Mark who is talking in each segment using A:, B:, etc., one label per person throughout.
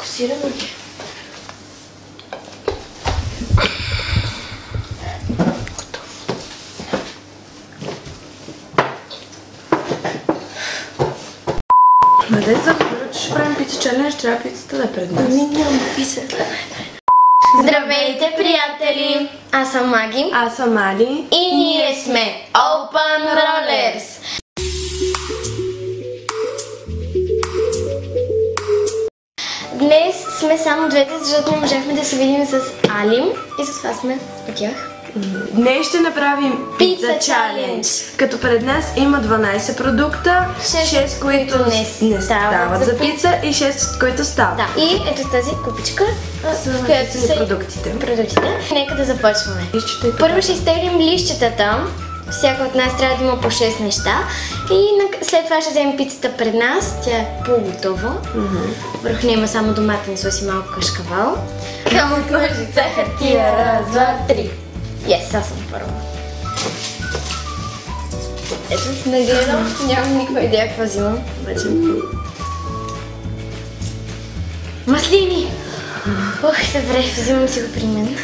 A: Фокусирано ли? Къде за разбира, че ще правим пица челендж, трябва пицата да е пред нас.
B: Няма пица. Здравейте, приятели! Аз съм Маги.
A: Аз съм Али.
B: И ние сме Open Rollers. Днес сме само двете, защото не можахме да се видим с Али. И с това сме от тях.
A: Днес ще направим пица чалендж. Като пред нас има 12 продукта, 6 които не стават за пица и 6 които стават.
B: Да. И ето тази купичка, в която са продуктите. Нека да започваме. Първо ще изтеглим листчетата. Всяка от нас трябва да има по 6 неща. И след това ще вземем пицата пред нас. Тя е по-готова. Върху нея има само доматен сос и малко кашкавал. Камък, ножица, хартия, раз, два, три. Yes, аз съм първа. Ето, надявам, нямам никаква идея какво взимам. Обаче. Маслини! Ох, добре, взимам си го при мен.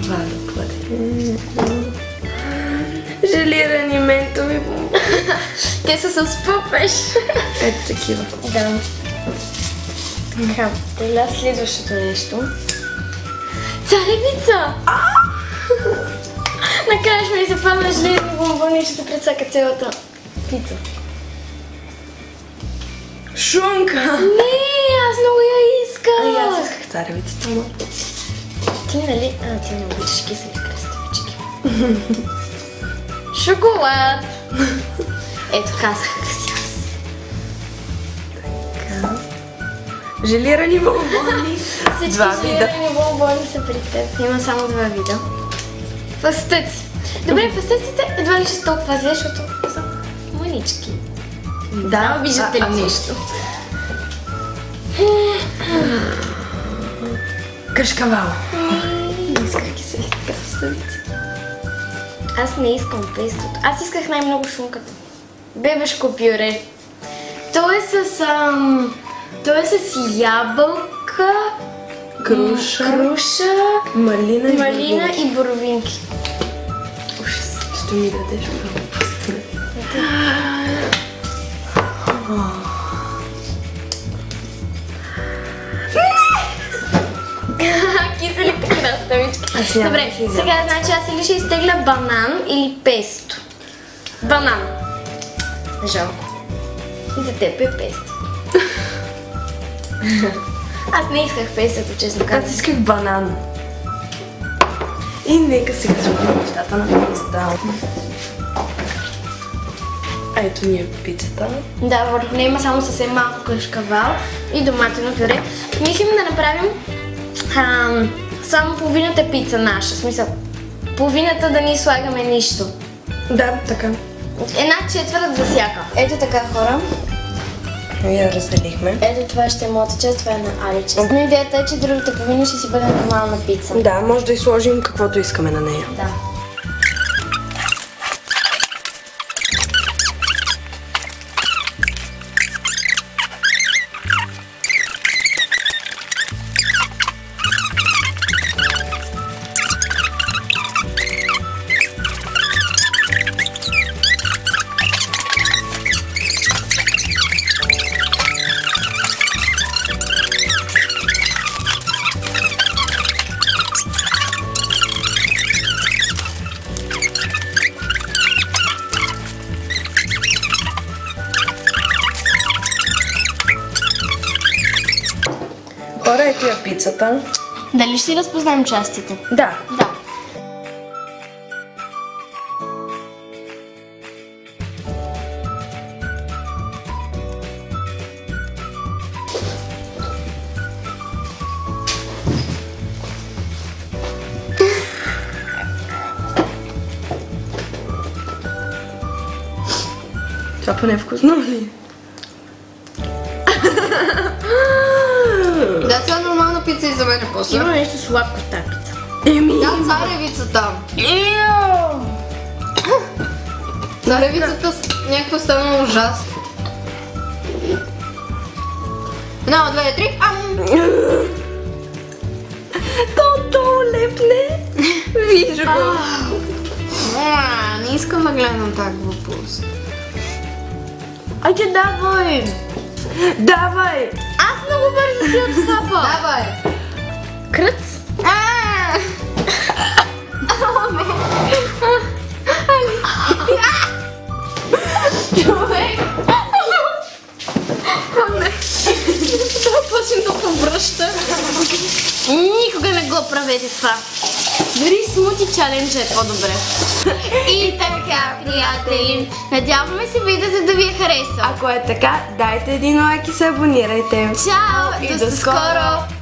A: Вадо, кладе. Желирани ментови бомбони.
B: Те са с пъпеш.
A: Ето такива.
B: Да. Така, теля следващото нещо. Царевица! Накрая ще ми се падна железни бомбони и ще се прецака цялата пица.
A: Шунка!
B: Не, аз много я искам!
A: Аз исках царевицата.
B: Ти нали? Ти не обичаш кисели кръставички. Шоколад! Ето, казах си аз.
A: Така. Желирани бомбони.
B: Всички желирани бомбони са при теб. Има само два вида. Фъстъци. Добре, фъстъците едва ли ще са толкова зле, защото са манички. Да, виждате ли нещо?
A: Кашкавал. Не исках кисели краставици.
B: Аз не искам пестото. Аз исках най-много шунката. Бебешко пюре. То е с ябълка,
A: Круша, малина
B: и боровинки.
A: Ужас, ще ми дадеш много пустина.
B: Киселите краставички. Добре, сега значи аз или ще изтегля банан или песто. Банан. Жалко. И за теб е песто. Аз не исках пестото, честно казвам.
A: Аз исках банан. И нека сега сложим нещата на пицата. Ето ни е пицата.
B: Да, върху нея има само съвсем малко кашкавал и доматено пюре. Мислим да направим само половината пица наша. В смисъл, половината да не слагаме нищо.
A: Да, така.
B: Една четвърт за всяка. Ето така, хора.
A: Я разделихме.
B: Ето това ще е моята част, това е на Али част. Но идеята е, че другата половина ще си бъде нормална пица.
A: Да, може да изложим каквото искаме на нея.
B: Да.
A: Хора, ето я пицата.
B: Дали ще си разпознаем частите?
A: Да.
B: Да.
A: Това поне вкусно ли?
C: Да, сега нормална пица и за мен после.
B: Има нещо сладко в тази пица.
C: Да, царевицата. Царевицата някаква стана ужасна. 1, 2, 3.
A: То лепне. Виж го.
C: Не искам да гледам так глупост.
B: Айде, давай!
A: Давай!
B: Аз много бързо си отхапа!
C: Давай.
B: Кръц!
C: Човек! Това почне да повръща.
B: Никога не го правете това. Дори смути чаленджа е по-добре. И така, приятели, надяваме се видеото да ви е харесало.
A: Ако е така, дайте един лайк и се абонирайте.
B: Чао!
A: И
B: До
A: до
B: скоро!